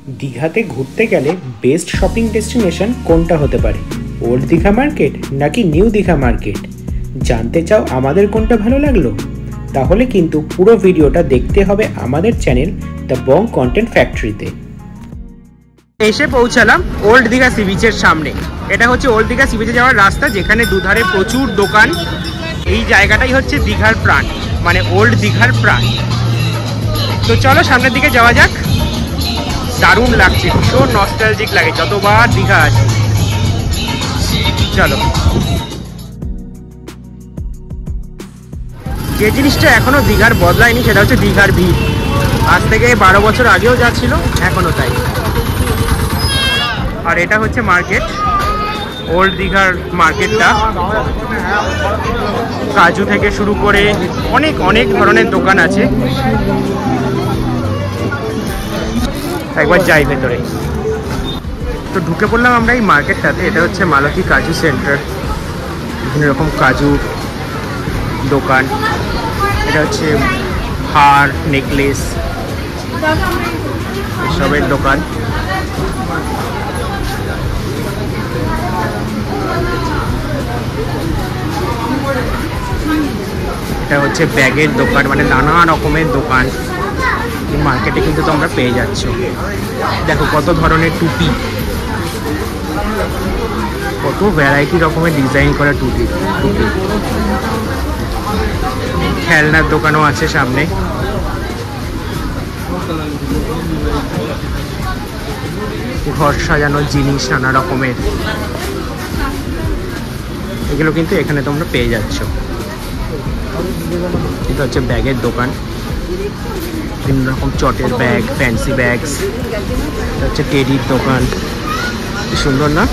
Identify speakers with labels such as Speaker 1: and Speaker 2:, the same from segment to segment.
Speaker 1: দীঘাতে ঘুরতে গেলে বেস্ট শপিং ডেস্টিনেশন কোনটা হতে পারে? ওল্ড দীঘা মার্কেট নাকি নিউ দীঘা মার্কেট? জানতে চাও আমাদের কোনটা ভালো লাগলো? তাহলে কিন্তু পুরো ভিডিওটা দেখতে হবে আমাদের চ্যানেল দ্য বং কন্টেন্ট ফ্যাক্টরিতে। এসে পৌঁছালাম ওল্ড দীঘা সি বিচের সামনে। এটা হচ্ছে ওল্ড দীঘা সি বিচে যাওয়ার রাস্তা, যেখানে দুধারে প্রচুর দোকান। এই জায়গাটাই হচ্ছে দীঘার প্রাণ, মানে ওল্ড দীঘার প্রাণ। তো চলো সামনের দিকে যাওয়া যাক। দারুণ লাগছে, ভীষণ নস্টালজিক লাগে যতবার দীঘা আছে। চলো। যে জিনিসটা এখনো দীঘার বদলায়নি সেটা হচ্ছে দীঘার ভিড়। আজ থেকে 12 বছর আগেও যা ছিল এখনো তাই। আর এটা হচ্ছে মার্কেট, ওল্ড দীঘার মার্কেটটা। কাজু থেকে শুরু করে অনেক অনেক ধরনের দোকান আছে। একবার যাই ভেতরে। তো ঢুকে পড়লাম আমরা এই মার্কেটটাতে। এটা হচ্ছে মালতী কাজু সেন্টার। বিভিন্ন রকম কাজু দোকান। এটা হচ্ছে হার, নেকলেস এসবের দোকান। এটা হচ্ছে ব্যাগের দোকান, মানে নানা রকমের দোকান এই মার্কেটে কিন্তু তোমরা পেয়ে যাচ্ছ। দেখো কত ধরনের টুপি, কত ভ্যারাইটি রকমের ডিজাইন করা টুপি। খেলনার দোকানও আছে সামনে। ঘর সাজানোর জিনিস নানা রকমের, এগুলো কিন্তু এখানে তোমরা পেয়ে যাচ্ছ। এটা হচ্ছে ব্যাগের দোকান, বিভিন্ন রকম চটের ব্যাগ, ফ্যান্সি ব্যাগস। এটা হচ্ছে টেডির দোকান। কি সুন্দর না?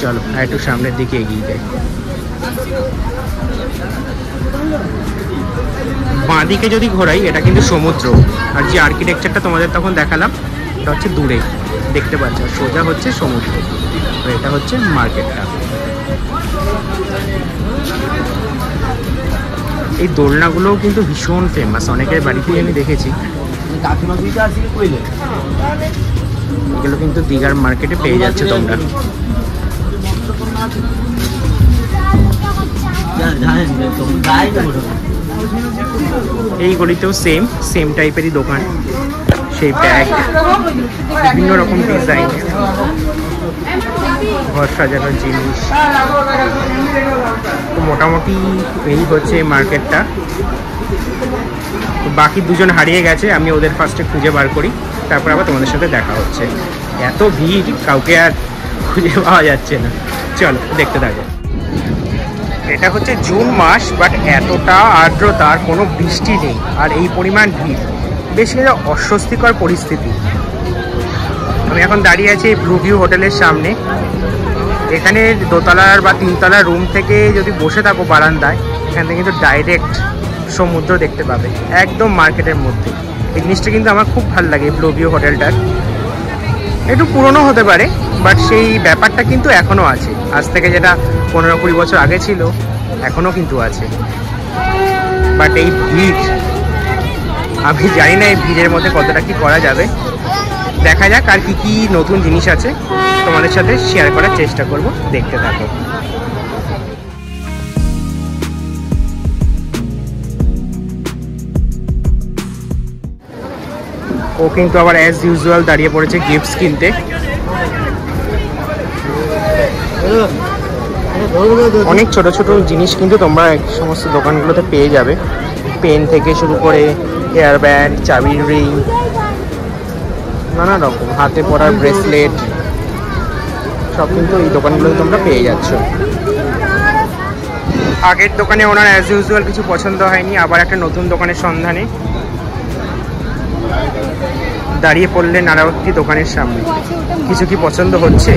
Speaker 1: চলো আর একটু সামনের দিকে এগিয়ে যাই। বাঁ দিকে যদি ঘোরাই এটা কিন্তু সমুদ্র, আর যে আর্কিটেকচারটা তোমাদের তখন দেখালাম এটা হচ্ছে দূরে দেখতে পাচ্ছ, সোজা হচ্ছে সমুদ্র। তো এটা হচ্ছে মার্কেটটা। এই দোলনাগুলোও কিন্তু ভীষণ ফেমাস, অনেকের বাড়িতেই আমি দেখেছি। এগুলো কিন্তু দীঘার মার্কেটে পেয়ে যাচ্ছে তোমরা। এই গলিতেও সেম টাইপেরই দোকান, সেই ব্যাগ, বিভিন্ন রকম ডিজাইন, ঘর সাজানোর জিনিস। তো মোটামুটি এই হচ্ছে মার্কেটটা। বাকি দুজন হারিয়ে গেছে, আমি ওদের ফার্স্টে খুঁজে বার করি, তারপর আবার তোমাদের সাথে দেখা হচ্ছে। এত ভিড়, কাউকে আর খুঁজে পাওয়া যাচ্ছে না। চলো দেখতে থাকো। এটা হচ্ছে জুন মাস, বাট এতটা আর্দ্রতা, আর কোনো বৃষ্টি নেই, আর এই পরিমাণ ভিড়, বেশ একটা অস্বস্তিকর পরিস্থিতি। আমি এখন দাঁড়িয়ে আছি ব্লু ভিউ হোটেলের সামনে। এখানে দোতলার বা তিনতলার রুম থেকে যদি বসে থাকো বারান্দায়, এখান থেকে কিন্তু ডাইরেক্ট সমুদ্র দেখতে পাবে, একদম মার্কেটের মধ্যে। এই জিনিসটা কিন্তু আমার খুব ভালো লাগে ব্লু ভিউ হোটেলটার। একটু পুরনো হতে পারে, বাট সেই ব্যাপারটা কিন্তু এখনও আছে। আজ থেকে যেটা 15-20 বছর আগে ছিল, এখনও কিন্তু আছে। বাট এই ভিড়, আমি জানি না এই ভিড়ের মধ্যে কতটা কি করা যাবে। দেখা যাক আর কি কি নতুন জিনিস আছে, তোমাদের সাথে শেয়ার করার চেষ্টা করব। দেখতে থাকো। ও কিন্তু আবার অ্যাজ ইউজুয়াল দাঁড়িয়ে পড়েছে গিফটস কিনতে। অনেক ছোট ছোট জিনিস কিন্তু তোমরা সমস্ত দোকানগুলোতে পেয়ে যাবে। পেন থেকে শুরু করে হেয়ার ব্যান্ড, চাবির রিং, নানা রকম হাতে পরার ব্রেসলেট, সব কিন্তু এই দোকানগুলোতে তোমরা পেয়ে যাচ্ছ। আগের দোকানে ওনার অ্যাজ ইউজুয়াল কিছু পছন্দ হয়নি, আবার একটা নতুন দোকানের সন্ধানে দাঁড়িয়ে পড়লেন নানাবতী দোকানের সামনে। কিছু কি পছন্দ হচ্ছে?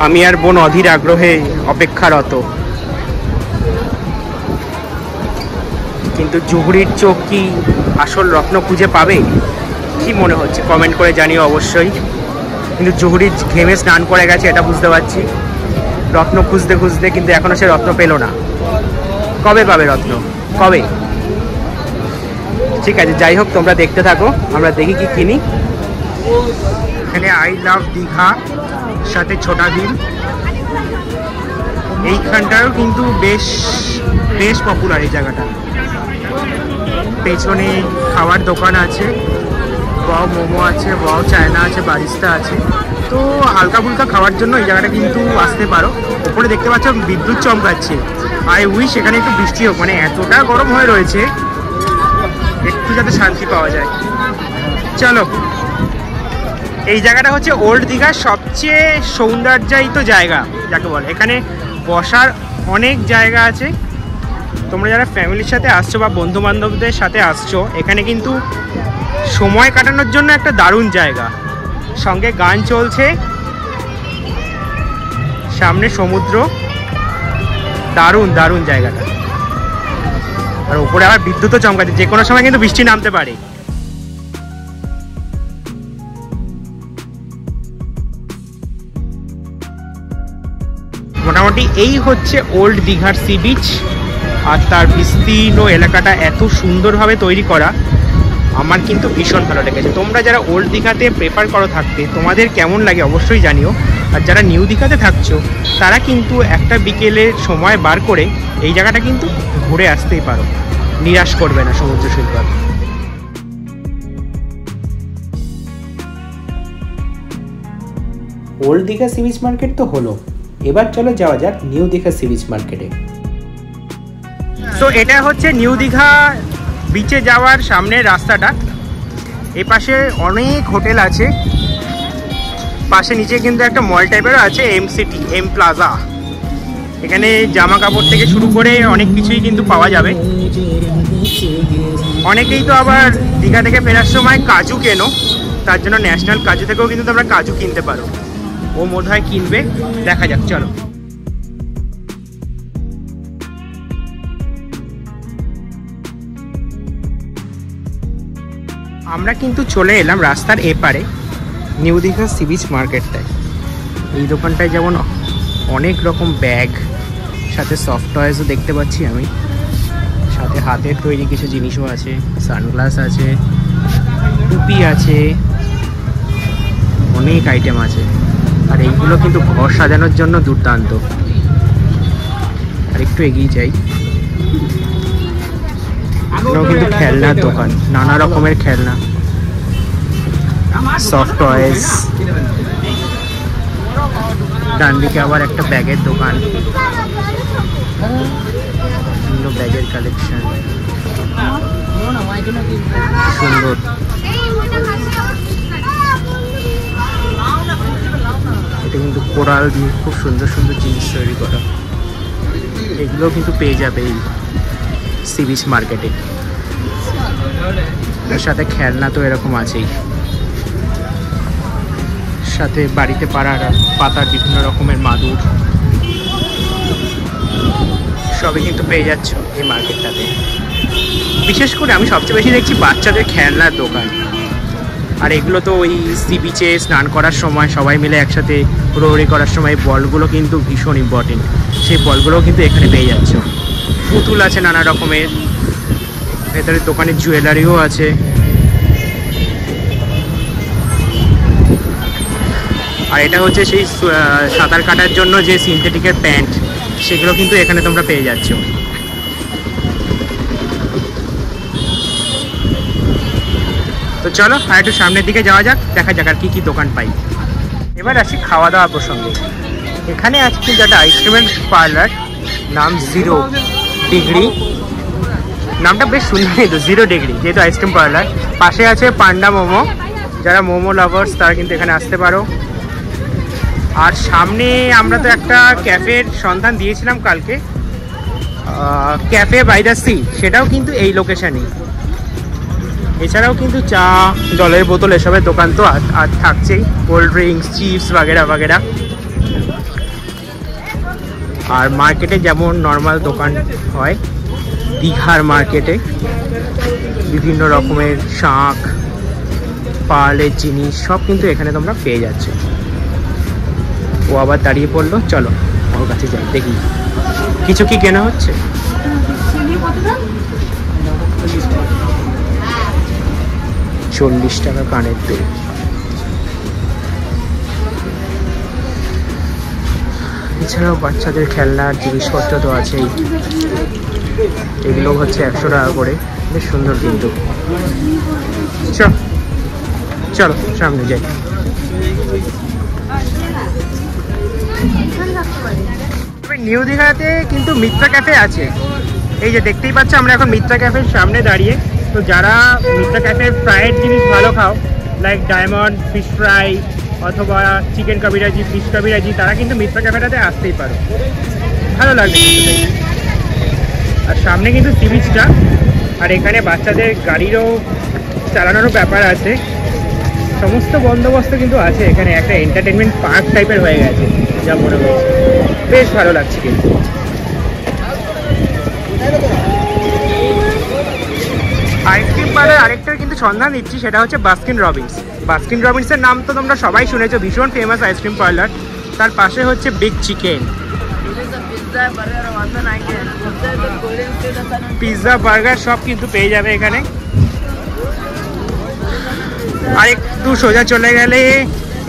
Speaker 1: আমি আর বোন অধীর আগ্রহে অপেক্ষারত। কিন্তু জুহুরির চোখ কি আসল রত্ন খুঁজে পাবে? কি মনে হচ্ছে কমেন্ট করে জানিও অবশ্যই। কিন্তু জুহুরি ঘেমে স্নান করে গেছে, এটা বুঝতে পারছি, রত্ন খুঁজতে খুঁজতে, কিন্তু এখনো সে রত্ন পেল না। কবে পাবে রত্ন? কবে? ঠিক আছে, যাই হোক তোমরা দেখতে থাকো, আমরা দেখি কি কিনি। এখানে আই লাভ দীঘা সাথে ছোটা ভীম, এইখানটাও কিন্তু বেশ বেশ পপুলার এই জায়গাটা। পেছনে খাবার দোকান আছে, ওয়াও মোমো আছে, ওয়াও চায়না আছে, বারিস্তা আছে। তো হালকা ফুলকা খাওয়ার জন্য এই জায়গাটা কিন্তু আসতে পারো। ওপরে দেখতে পাচ্ছ বিদ্যুৎ চমকাচ্ছে। আই উইশ এখানে একটু বৃষ্টি হোক, মানে এতটা গরম হয়ে রয়েছে, একটু যাতে শান্তি পাওয়া যায়। চলো, এই জায়গাটা হচ্ছে ওল্ড দীঘার সবচেয়ে সৌন্দর্যায়িত জায়গা যাকে বলে। এখানে বসার অনেক জায়গা আছে। তোমরা যারা ফ্যামিলির সাথে আসছো বা বন্ধু বান্ধবদের সাথে আসছো, এখানে কিন্তু সময় কাটানোর জন্য একটা দারুণ জায়গা। সঙ্গে গান চলছে, সামনে সমুদ্র, দারুণ দারুণ জায়গাটা। আর উপরে আবার বিদ্যুৎও চমকাচ্ছে, যে কোনো সময় কিন্তু বৃষ্টি নামতে পারে। মোটামুটি এই হচ্ছে ওল্ড দীঘার সি বিচ। আর তার বিস্তীর্ণ এলাকাটা এত সুন্দরভাবে তৈরি করা, আমার কিন্তু ভীষণ ভালো লেগেছে। তোমরা যারা ওল্ড দীঘাতে প্রেফার করো থাকতে, তোমাদের কেমন লাগে অবশ্যই জানিও। আর যারা নিউ দীঘাতে থাকছো, তারা কিন্তু একটা বিকেলের সময় বার করে এই জায়গাটা কিন্তু ঘুরে আসতেই পারো, নিরাশ করবে না সমুদ্র সৈকত। Old Digha sea beach market তো হলো, এবার চলো যাওয়া যাক নিউ দীঘা সি বিচ মার্কেটে। তো এটা হচ্ছে নিউ দীঘা বিচে যাওয়ার সামনের রাস্তাটা। এই পাশে অনেক হোটেল আছে, পাশে নিচে কিন্তু একটা মল টাইপেরও আছে, এম সিটি, এম প্লাজা। এখানে জামা কাপড় থেকে শুরু করে অনেক কিছুই কিন্তু পাওয়া যাবে। অনেকেই তো আবার দীঘা থেকে ফেরার সময় কাজু কেনো, তার জন্য ন্যাশনাল কাজু থেকেও কিন্তু তোমরা কাজু কিনতে পারো। ও মনে হয় কিনবে, দেখা যাক। চলো, আমরা কিন্তু চলে এলাম রাস্তার এপারে নিউ দীঘা সি বিচ মার্কেটটায়। এই দোকানটায় যেমন অনেক রকম ব্যাগ, সাথে সফট টয়েসও দেখতে পাচ্ছি আমি, সাথে হাতের তৈরি কিছু জিনিসও আছে, সানগ্লাস আছে, টুপি আছে, অনেক আইটেম আছে। আর এইগুলো কিন্তু ঘর সাজানোর জন্য দুর্দান্ত। আর একটু এগিয়ে যাই, এগুলো কিন্তু খেলনার দোকান, নানা রকমের খেলনা, সফট টয়েস। ডান দিকে আবার একটা ব্যাগের দোকান, বিভিন্ন ব্যাগের কালেকশন, সুন্দর। এটা কিন্তু কোরাল দিয়ে খুব সুন্দর সুন্দর জিনিস তৈরি করা। এগুলো কিন্তু পেয়ে যাবে এই সি বিচ মার্কেটে। তার সাথে খেলনা তো এরকম আছেই, সাথে বাড়িতে পাতার বিভিন্ন রকমের মাদুর, সবই কিন্তু পেয়ে যাচ্ছ এই মার্কেটটাতে। বিশেষ করে আমি সবচেয়ে বেশি দেখছি বাচ্চাদের খেলনার দোকান। আর এগুলো তো ওই সি বিচে স্নান করার সময় সবাই মিলে একসাথে হুড়োহুড়ি করার সময় বলগুলো কিন্তু ভীষণ ইম্পর্টেন্ট, সেই বলগুলোও কিন্তু এখানে পেয়ে যাচ্ছ। পুতুল আছে নানা রকমের, ভেতরে দোকানে জুয়েলারিও আছে। আর এটা হচ্ছে সেই সাঁতার কাটার জন্য যে সিনথেটিকের প্যান্ট, সেগুলো কিন্তু এখানে তোমরা পেয়ে যাচ্ছ। তো চলো আর একটু সামনের দিকে যাওয়া যাক, দেখা যাক আর কি কি দোকান পাই। এবার আসি খাওয়া দাওয়া প্রসঙ্গে। এখানে আছে কিন্তু একটা আইসক্রিমের পার্লার, নাম 0 ডিগ্রি। নামটা বেশ সুন্দর, কিন্তু 0 ডিগ্রি যেহেতু আইসক্রিম পার্লার। পাশে আছে পান্ডা মোমো, যারা মোমো লাভার্স তারা কিন্তু এখানে আসতে পারো। আর সামনে আমরা তো একটা ক্যাফের সন্ধান দিয়েছিলাম কালকে, ক্যাফে বাই দ্য সি, সেটাও কিন্তু এই লোকেশানে। এছাড়াও কিন্তু চা, জলের বোতল এসবের দোকান তো আর থাকছেই, কোল্ড ড্রিঙ্কস, চিপস বাগেরা বাগেরা। আর মার্কেটে যেমন নর্মাল দোকান হয়, দীঘার মার্কেটে বিভিন্ন রকমের শাঁখ, পার্লের জিনিস সব কিন্তু এখানে তোমরা পেয়ে যাচ্ছ। ও আবার দাঁড়িয়ে পড়লো, চলো ওর কাছে যাই, দেখি কিছু কি কেনা হচ্ছে। 40 টাকা কানের দুল। এছাড়াও বাচ্চাদের খেলনার জিনিসপত্র তো আছেই, এগুলো হচ্ছে 100 টাকা করে, বেশ সুন্দর কিন্তু। চলো সামনে যাই। নিউ দীঘাতে কিন্তু মিত্রা ক্যাফে আছে, এই যে দেখতেই পাচ্ছ আমরা এখন মিত্রা ক্যাফের সামনে দাঁড়িয়ে। তো যারা মিত্রা ক্যাফের ফ্রাইড জিনিস ভালো খাও, লাইক ডায়মন্ড ফিশ ফ্রাই অথবা চিকেন কাবিরাজি, ফিশ কাবিরাজি, তারা কিন্তু মিত্রা ক্যাফেটাতে আসতেই পারো, ভালো লাগবে। আর সামনে কিন্তু সি বিচটা, আর এখানে বাচ্চাদের গাড়িরও চালানোরও ব্যাপার আছে, সমস্ত বন্দোবস্ত কিন্তু আছে এখানে। একটা এন্টারটেনমেন্ট পার্ক টাইপের হয়ে গেছে যা মনে হচ্ছে, বেশ ভালো লাগছে কিন্তু। আইসক্রিম পার্লার আরেকটার কিন্তু সন্ধান দিচ্ছি, সেটা হচ্ছে বাস্কিন রবিন্স। বাস্কিন রবিন্সের নাম তো তোমরা সবাই শুনেছো, ভীষণ ফেমাস আইসক্রিম পার্লার। তার পাশে হচ্ছে বিগ চিকেন, পিৎজা বার্গার সব কিন্তু পেয়ে যাবে এখানে। আর একটু সোজা চলে গেলে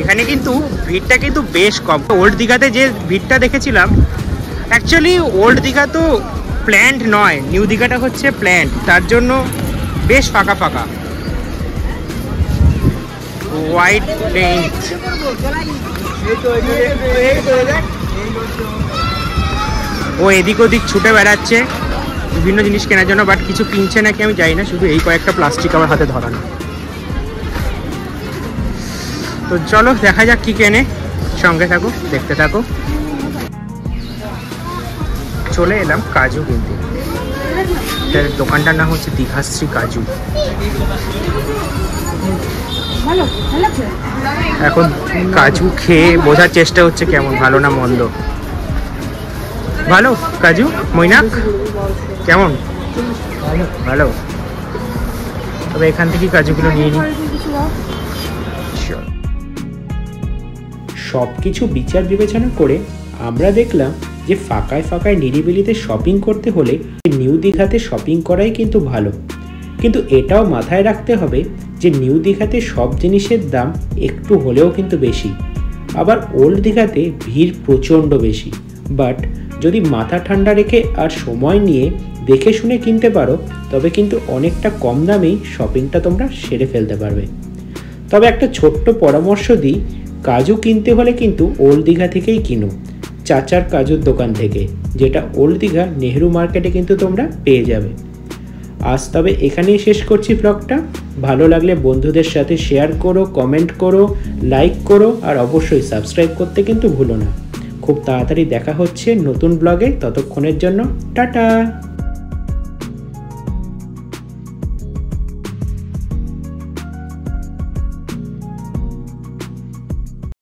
Speaker 1: এখানে কিন্তু ভিড়টা কিন্তু বেশ কম। ওল্ড দীঘাতে যে ভিড়টা দেখেছিলাম, অ্যাকচুয়ালি ওল্ড দীঘা তো প্ল্যান্ড নয়, নিউ দীঘাটা হচ্ছে প্ল্যান্ড, তার জন্য বেশ ফাঁকা ফাঁকা। হোয়াইট পেইন্ট, ও এদিক ওদিক ছুটে বেড়াচ্ছে বিভিন্ন জিনিস কেনার জন্য, বাট কিছু কিনছে নাকি আমি জানি না, শুধু এই কয়েকটা প্লাস্টিক আমার হাতে ধরানো। তো চলো দেখা যাক কি কেনে, সঙ্গে থাকো, দেখতে থাকো। চলে এলাম কাজু কিনতে, দোকানটার নাম হচ্ছে দীঘাশ্রী কাজু। এখন কাজু খেয়ে বোঝার চেষ্টা হচ্ছে কেমন, ভালো না মন্দ। ভালো কাজু মৈনাক, কেমন? ভালো। তবে এখান থেকে কাজুগুলো নিয়ে নিই। সব কিছু বিচার বিবেচনা করে আমরা দেখলাম যে ফাঁকায় ফাঁকায় নিরিবিলিতে শপিং করতে হলে নিউ দীঘাতে শপিং করাই কিন্তু ভালো। কিন্তু এটাও মাথায় রাখতে হবে যে নিউ দীঘাতে সব জিনিসের দাম একটু হলেও কিন্তু বেশি, আবার ওল্ড দীঘাতে ভিড় প্রচণ্ড বেশি। বাট যদি মাথা ঠান্ডা রেখে আর সময় নিয়ে দেখে শুনে কিনতে পারো, তবে কিন্তু অনেকটা কম দামেই শপিংটা তোমরা সেরে ফেলতে পারবে। তবে একটা ছোট্ট পরামর্শ দিই, কাজু কিনতে হলে কিন্তু ওল্ড দীঘা থেকেই কিনো, চাচার কাজুর দোকান থেকে, যেটা ওল্ড দীঘা নেহেরু মার্কেটে কিন্তু তোমরা পেয়ে যাবে। আজ তবে এখানেই শেষ করছি ব্লগটা। ভালো লাগলে বন্ধুদের সাথে শেয়ার করো, কমেন্ট করো, লাইক করো, আর অবশ্যই সাবস্ক্রাইব করতে কিন্তু ভুলো না। খুব তাড়াতাড়ি দেখা হচ্ছে নতুন ব্লগে, ততক্ষণের জন্য টাটা।